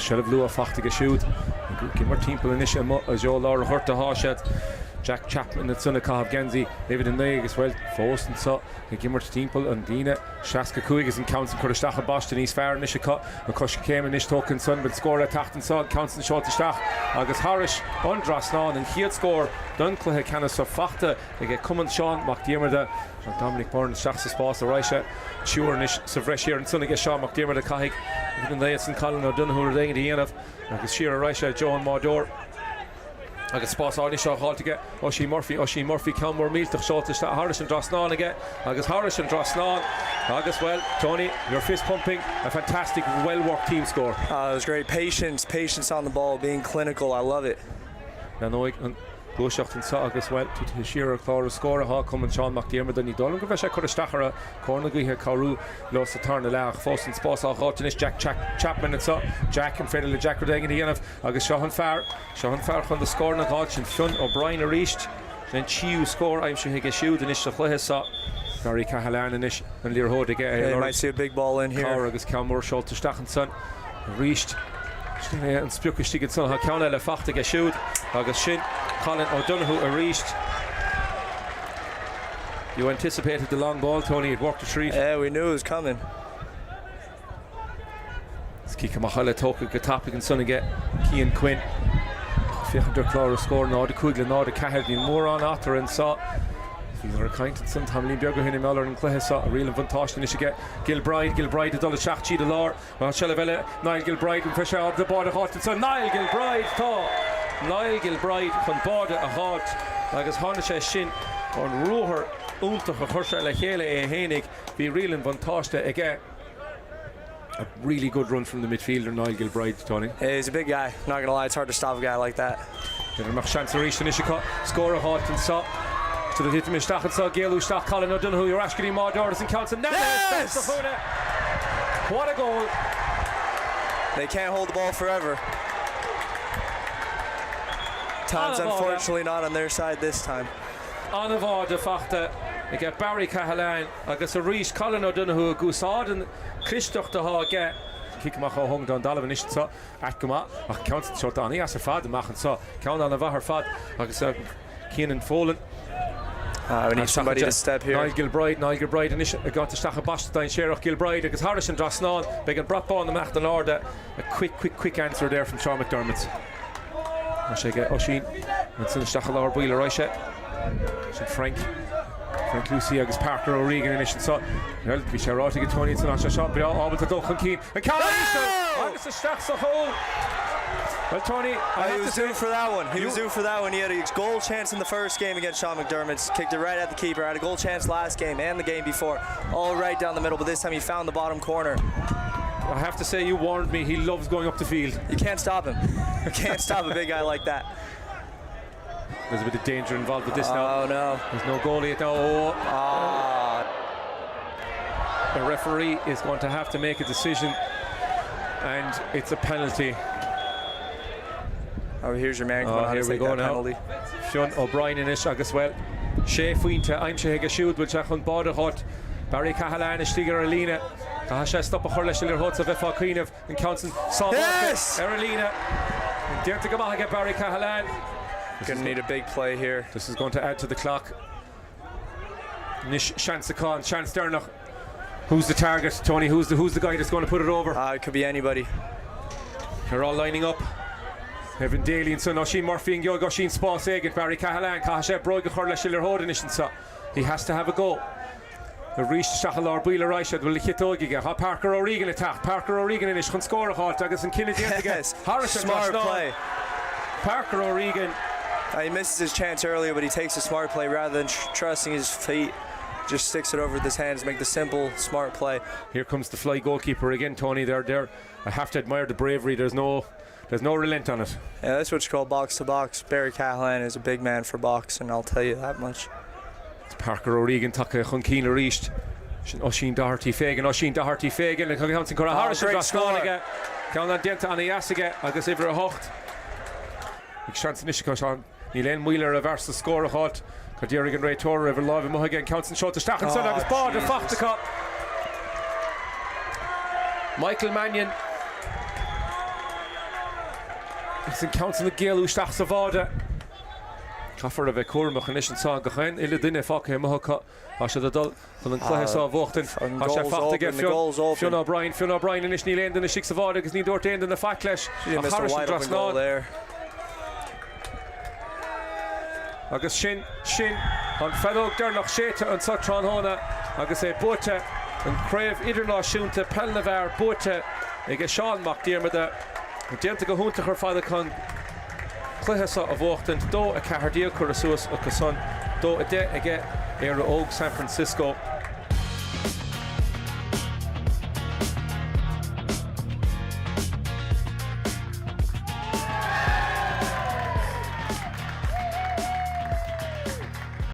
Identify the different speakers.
Speaker 1: Shell blue a fachtig a shoot. Gimmer timple in isha a jo Laura Hurta Hashad. Jack Chapman and Sunna Kahab Genzi, David and Naig as well, Faust and so, Gimmer Timple and Dina, Shaska Kuigas and Counts and Kurdastacha Boston, East Fair and Nishaka, Makush came and Nish Token Sun, but score at Tacht and so, Counts and Short Stach, August Harish, Undras and he'd score, Dunclahe Canis of Fachta, they get Cummins Sean, Diarmada, Dominic Bourne, Shachs Spas, the Raisha, Sure Nish, Savresh here and Sunna get Sean, Diarmada Kahig, even Layets and Colin O'Donoghue are laying the end of, August Shearer Raisha, Joan Maudor. Agus spás ádi seo háilte get Oisin Murphy Cammore Míltach Shortish that Harris and Drosnan again Agus Harris and Drosnan Agus well Tony your fist pumping a fantastic well worked team score.
Speaker 2: It was great patience on the ball, being clinical. I love it.
Speaker 1: Glúiseacht an sa agus well to Shearer Clara score ha come and Sean McDermott and Dol go bheith chuir stachara corna guithe carú los tarna leach fós an spás á gáis Jack Chapman and so Jack and Frederick Jack Rodeg in the end agus Seán Fear chun the score na gáis and Fionn O'Brien a reached then Chiu score I'm sure he get shoot and is the chluithe sa Gary Cahalan and ish and Lear Hode again.
Speaker 2: You might see a big ball in here.
Speaker 1: Agus Cammore shot to Stachenson reached and Spjukish ticket son ha Cauna le fachta get shoot agus Shin Colin O'Donoghue a reached. You anticipated the long ball, Tony. It worked a treat.
Speaker 2: Yeah, we knew it was coming.
Speaker 1: It's Kika Mahala Toka Gatapik and Son get Cian Quinn. Fiachar Clara score now the Quigla now the Cahill more on after and saw. These are kind of some time Liam Bjergo Henry Miller and Cluiche saw a real advantage and she get Gilbride the Dollar Shachchi the Lord Shellavella Niall Gilbride and Fisher out the border hot and so Niall Gilbride from border a hot agus Harnish Shin on Ruher Untach a Hursha le Hele e Henig be real advantage again. A really good run from the midfielder Niall Gilbride, Tony.
Speaker 2: Yeah, he's a big guy, not gonna lie, it's hard to stop a guy like that.
Speaker 1: Score a hot and so to the Hitman Stach saw Gail Stach Colin O'Donoghue, you're asking Mardor and counts and
Speaker 2: yes!
Speaker 1: What a goal!
Speaker 2: They can't hold the ball forever. Time's unfortunately not on their side this time.
Speaker 1: Anavá de Fachta, they get Barry Cahalan, agus a Reece Colin O'Donoghue, Gusad and Christoph de Ha get Kickmach hung down Dalavan is so at Gama, counts short on, he has a fad and so count on a fad, agus Keenan Folan.
Speaker 2: We need somebody to step here.
Speaker 1: Niall Gilbride and got to Stacha Bashstein, Sheriff Gilbride, because Harris and Drosnan, they can drop on the Macht and Lorda. A quick answer there from Sean McDermott. Oisin, and then Stacha Laura Wheeler, Roisha, Frank Lucy, agus Parker O'Regan, and so, well, be sure to get 20 to not shot, but all with the Duncan Keane. And Carlisle, Agus the Stach's a hole. Well, Tony,
Speaker 2: he was due for that one. He was due for that one. He had a goal chance in the first game against Sean McDermott. Kicked it right at the keeper. Had a goal chance last game and the game before. All right down the middle, but this time he found the bottom corner.
Speaker 1: I have to say, you warned me. He loves going up the field.
Speaker 2: You can't stop him. You can't stop a big guy like that.
Speaker 1: There's a bit of danger involved with this now.
Speaker 2: Oh, no.
Speaker 1: There's no goalie at now. The referee is going to have to make a decision, and it's a penalty.
Speaker 2: Oh, here's your man. Here we go now.
Speaker 1: Fionn O'Brien in it, agus well. Buaicphointí, I'm sure he shoot, but Jachan Border hot. Barry Cahalan, Stiger Alina. Kahasha stop a hurlish in hots of F. Queenov and Counson.
Speaker 2: Yes!
Speaker 1: Erelina. And Dare to go back at Barry Cahalan.
Speaker 2: Gonna need a big play here.
Speaker 1: This is going to add to the clock. Nish Shansakan, Shan Sternach. Who's the target, Tony? Who's the guy that's going to put it over?
Speaker 2: It could be anybody.
Speaker 1: They're all lining up. Evan Daly and son Oisin Murphy and Gilg Oisin Spas Egan, Barry Cahalan, Kahashe Broig Churla Schiller Hodenish and so he has to have a goal. The reached Shachalar Buila Raishad will hit Ogiga. Parker O'Regan attack. Parker O'Regan in it can score a halt. Agus and Kennedy again. Harrison
Speaker 2: smart play.
Speaker 1: Parker O'Regan.
Speaker 2: He misses his chance earlier, but he takes a smart play rather than trusting his feet. Just sticks it over with his hands, make the simple, smart play.
Speaker 1: Here comes the fly goalkeeper again, Tony. They're I have to admire the bravery. There's no relent on it.
Speaker 2: Yeah, that's what you call box to box. Barry Cahalan is a big man for boxing, I'll tell you that much.
Speaker 1: It's Parker O'Regan, Taka Chunkina reached. Oisin Doherty Fagan, and Counting Cora Harrison Drosnan. Count on Denta on the Yassiga, agus Ivra a Hocht. Chance Nishikosh on Nilen Wheeler reverse the score a halt. Cadirigan Ray Torre ever live and again counts and shot to Stach and Son agus Bard and Fachta. Michael Mannion. It's in counting the Gael Ustach Savada. Caffer of a Kurmach and Ishan Song Gahan, Illadine Faka Mohaka, Asha the Dull, from the Class of Vorton, Asha Fata get Fiona O'Brien, and Ishni Land in the Shik Savada, because need to end in the Facklash.
Speaker 2: Mr. Wide open goal there.
Speaker 1: Agus Shin, on Fellow Derloch Sheta and Sutron Hona, Agus a Bota, and Crave Idirnáisiúnta, Pelnavar, Bota, Ega Seán Mac Diarmada, Dianta go Hunta her father con Cluiche of Vorton, Do a Cahardia Curasuas, a Cason, Do a De, Ega, Éire Og, San Francisco.